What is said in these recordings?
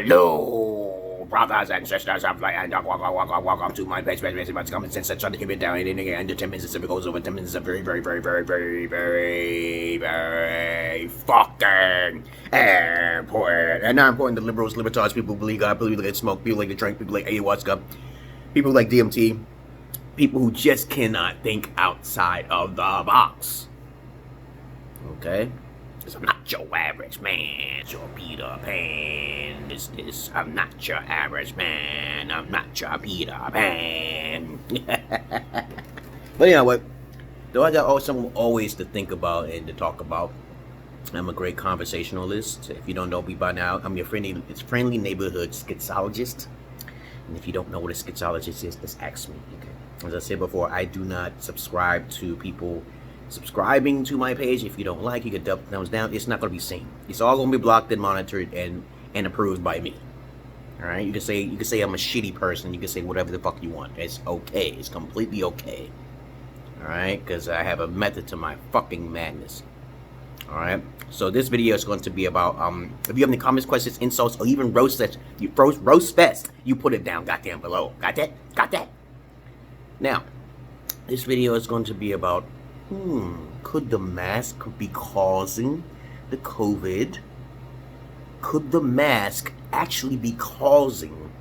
Hello, brothers and sisters of light, and welcome to my page. Much common sense. I'm trying to keep it down. And under 10 minutes, if it goes over 10 minutes, I'm very fucking important. And not important to liberals, libertards, people who believe God, people who like to smoke, people who like to drink, people like ayahuasca, people who like DMT, people who just cannot think outside of the box. Okay? Cause I'm not your average man, your Peter Pan. I'm not your average man. I'm not your Peter Pan. But you know what? Though I got something always to think about and to talk about. I'm a great conversationalist. If you don't know me by now, I'm your friendly neighborhood Schizologist. And if you don't know what a Schizologist is, just ask me. Okay? As I said before, I do not subscribe to people subscribing to my page. If you don't like, you can double thumbs down. It's not going to be seen. It's all going to be blocked and monitored and approved by me. All right. You can say I'm a shitty person. You can say whatever the fuck you want. It's okay. It's completely okay. All right, because I have a method to my fucking madness. All right. So this video is going to be about if you have any comments, questions, insults, or even roast fest, you put it down goddamn below. Got that? Got that? Now, this video is going to be about could the mask be causing the COVID? Could the mask actually be causing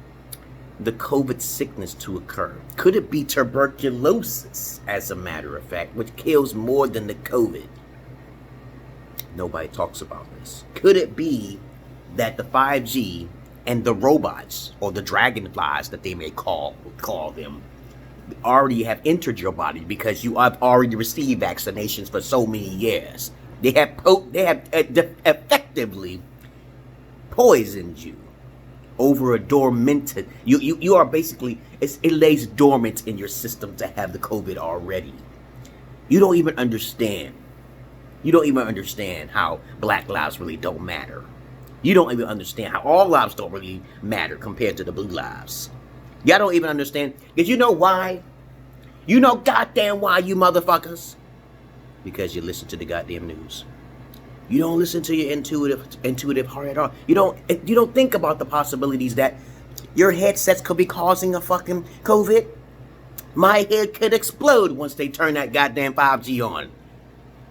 the COVID sickness to occur? Could it be tuberculosis, as a matter of fact, which kills more than the COVID? Nobody talks about this. Could it be that the 5G and the robots, or the dragonflies that they may call them, already have entered your body because you have already received vaccinations for so many years? They have effectively poisoned you over a dormant. You are basically, it lays dormant in your system to have the COVID already. You don't even understand. You don't even understand how black lives really don't matter. You don't even understand how all lives don't really matter compared to the blue lives. Y'all don't even understand. Because you know why? You know goddamn why, you motherfuckers. Because you listen to the goddamn news. You don't listen to your intuitive heart at all. You don't think about the possibilities that your headsets could be causing a fucking COVID. My head could explode once they turn that goddamn 5G on.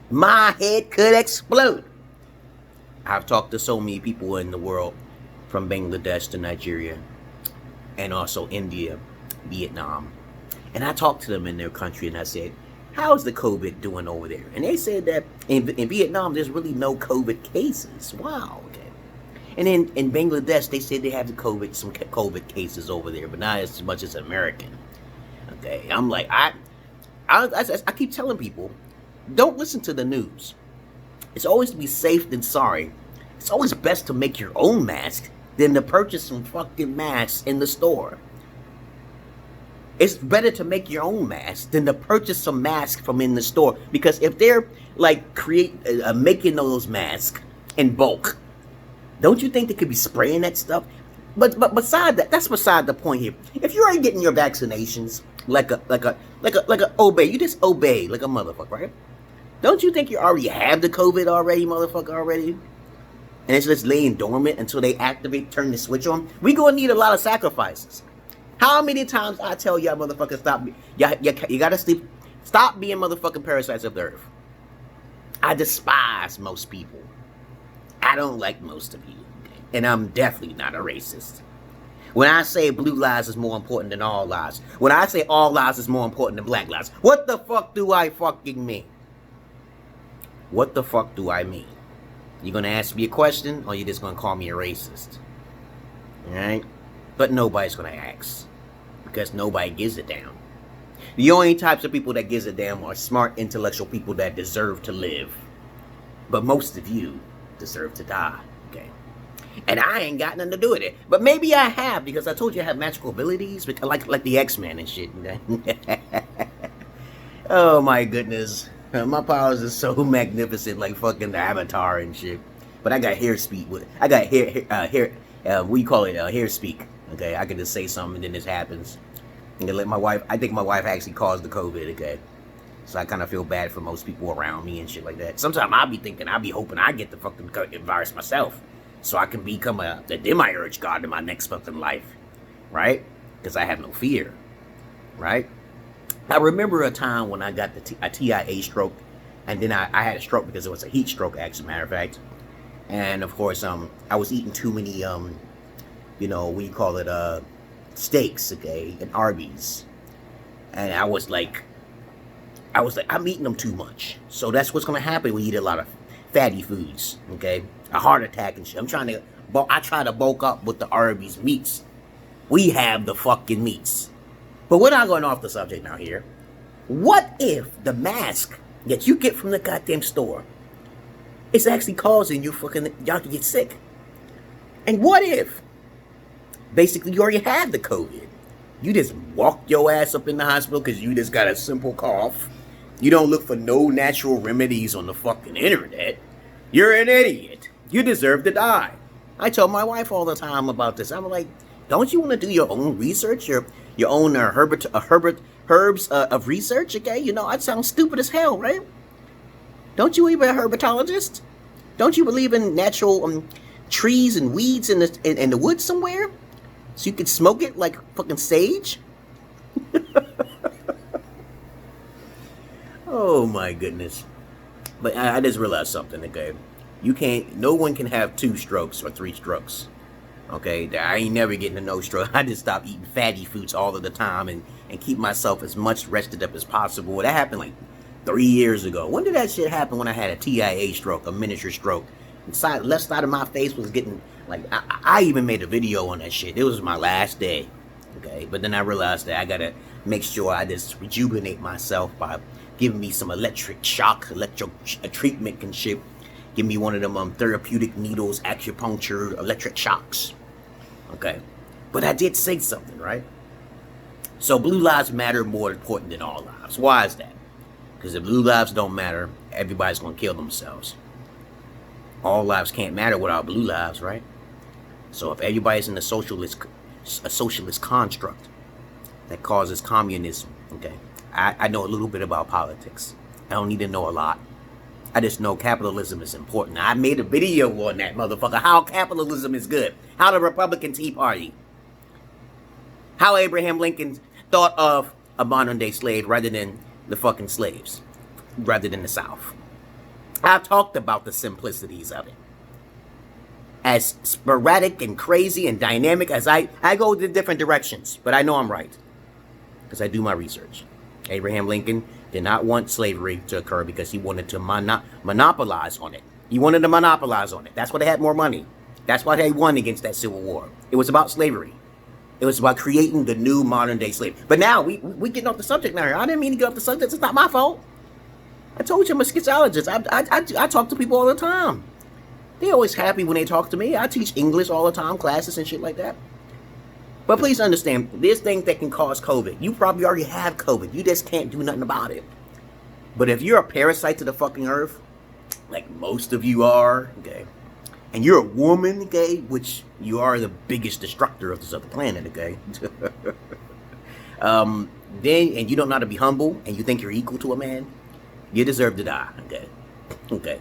My head could explode. I've talked to so many people in the world, from Bangladesh to Nigeria, and also India, Vietnam. And I talked to them in their country and I said, how's the COVID doing over there? And they said that in Vietnam, there's really no COVID cases. Wow, okay. And in Bangladesh, they said they have some COVID cases over there, but not as much as American. Okay, I'm like, I keep telling people, don't listen to the news. It's always to be safe than sorry. It's always best to make your own mask than to purchase some fucking masks in the store. It's better to make your own mask than to purchase some masks from in the store. Because if they're like making those masks in bulk, don't you think they could be spraying that stuff? But beside that, that's beside the point here. If you ain't getting your vaccinations like a obey, you just obey like a motherfucker, right? Don't you think you already have the COVID already, motherfucker, already? And it's just laying dormant until they activate, turn the switch on? We gonna need a lot of sacrifices. How many times I tell y'all motherfuckers stop? You gotta sleep. Stop being motherfucking parasites of the earth. I despise most people. I don't like most of you. Okay? And I'm definitely not a racist. When I say blue lives is more important than all lives, when I say all lives is more important than black lives, what the fuck do I fucking mean? What the fuck do I mean? You gonna ask me a question, or you just gonna call me a racist? Alright? But nobody's gonna ask. Because nobody gives a damn. The only types of people that gives a damn are smart, intellectual people that deserve to live. But most of you deserve to die. Okay? And I ain't got nothing to do with it. But maybe I have, because I told you I have magical abilities, because like the X-Men and shit. Oh my goodness. My powers are so magnificent, like fucking the Avatar and shit. But I got hair speak. I got hair speak. Okay, I can just say something and then this happens. And let my wife, I think my wife actually caused the COVID, okay? So I kind of feel bad for most people around me and shit like that. Sometimes I'll be hoping I get the fucking virus myself. so I can become the demiurge god in my next fucking life, right? Because I have no fear, right? I remember a time when I got a TIA stroke, and then I had a stroke because it was a heat stroke, as a matter of fact. And of course, I was eating too many, you know, what you call it, steaks, okay, and Arby's. And I was like, I'm eating them too much. So that's what's going to happen when you eat a lot of fatty foods, okay? A heart attack and shit. I try to bulk up with the Arby's meats. We have the fucking meats. But we're not going off the subject now here. What if the mask that you get from the goddamn store is actually causing y'all to get sick? And what if, basically, you already had the COVID? You just walked your ass up in the hospital because you just got a simple cough. You don't look for no natural remedies on the fucking internet. You're an idiot. You deserve to die. I tell my wife all the time about this. I'm like, don't you want to do your own research, your own herbs of research? Okay, you know, I sound stupid as hell, right? Don't you even a herpetologist? Don't you believe in natural trees and weeds in the woods somewhere, so you could smoke it like fucking sage? Oh my goodness! But I just realized something. Okay, no one can have 2 strokes or 3 strokes. Okay, I ain't never getting a no stroke. I just stop eating fatty foods all of the time and keep myself as much rested up as possible. That happened like 3 years ago. When did that shit happen? When I had a TIA stroke, a miniature stroke. The left side of my face was getting, like, I even made a video on that shit. It was my last day. Okay, but then I realized that I gotta make sure I just rejuvenate myself by giving me some electric treatment and shit. Give me one of them therapeutic needles, acupuncture, electric shocks. Okay, but I did say something, right? So blue lives matter more important than all lives. Why is that? Because if blue lives don't matter, everybody's gonna kill themselves. All lives can't matter without blue lives, right? So if everybody's in a socialist construct that causes communism, okay? I know a little bit about politics. I don't need to know a lot. I just know capitalism is important. I made a video on that, motherfucker. How capitalism is good. How the Republican Tea Party. How Abraham Lincoln thought of a modern day slave rather than the fucking slaves. Rather than the South. I've talked about the simplicities of it. As sporadic and crazy and dynamic as I go in different directions. But I know I'm right. Because I do my research. Abraham Lincoln did not want slavery to occur because he wanted to monopolize on it. He wanted to monopolize on it. That's why they had more money. That's why they won against that Civil War. It was about slavery. It was about creating the new modern day slave. But now, we getting off the subject now. I didn't mean to get off the subject. It's not my fault. I told you I'm a Schizologist. I talk to people all the time. They're always happy when they talk to me. I teach English all the time, classes and shit like that. But please understand, there's things that can cause COVID. You probably already have COVID. You just can't do nothing about it. But if you're a parasite to the fucking earth, like most of you are, okay, and you're a woman, okay, which you are the biggest destructor of this other planet, okay, then, and you don't know how to be humble, and you think you're equal to a man, you deserve to die, okay.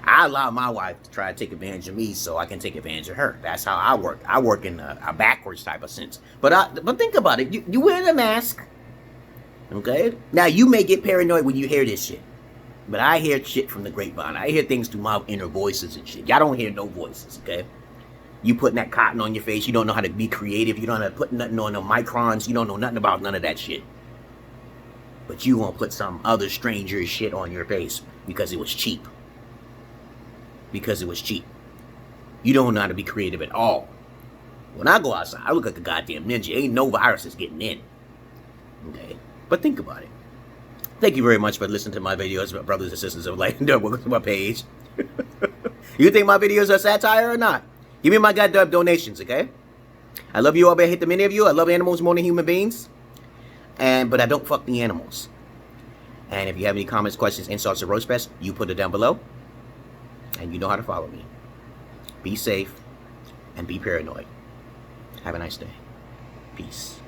I allow my wife to try to take advantage of me so I can take advantage of her. That's how I work. I work in a backwards type of sense. But think about it. You wear the mask. Okay? Now, you may get paranoid when you hear this shit. But I hear shit from the grapevine. I hear things through my inner voices and shit. Y'all don't hear no voices, okay? You putting that cotton on your face. You don't know how to be creative. You don't know how to put nothing on the microns. You don't know nothing about none of that shit. But you won't put some other stranger's shit on your face because it was cheap. Because it was cheap. You don't know how to be creative at all. When I go outside, I look like a goddamn ninja. Ain't no viruses getting in. Okay? But think about it. Thank you very much for listening to my videos, brothers and sisters of light. Welcome to my page. You think my videos are satire or not? Give me my goddamn donations, okay? I love you all, but I hate the many of you. I love animals more than human beings. But I don't fuck the animals. And if you have any comments, questions, insults, or roast fest, you put it down below. And you know how to follow me. Be safe and be paranoid. Have a nice day. Peace.